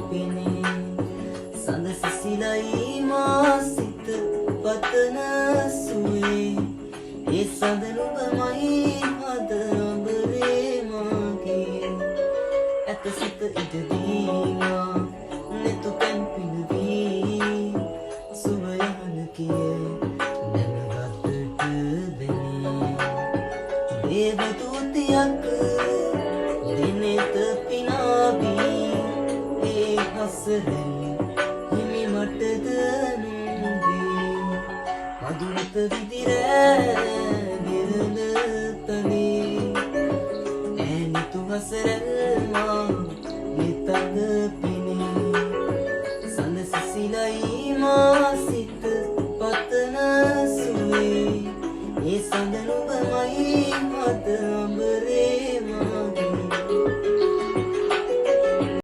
පිනේ සඳ සිසිලයි මා සිත පතන සුවේ ඒ සඳ නුඹමයි හද අඹරේ මාගේ ඇත සිත ඉදදීමා නෙතු කැම්පිනවී සුවයහන කියේ නැනගත්තට දෙනේ දේවදූතියක් දිනෙත පිනාවී ඒ හසරෙන් හිමි මටද නුඹේ මදුරත විදිරෑ ගෙරල තනේ ඈනිතු හසරැල්මා නිතඟ පිනේ සඳ සිසිලයි මා සිත පතන සුවේ ඒ සඳ නුඹමයි මත අඹ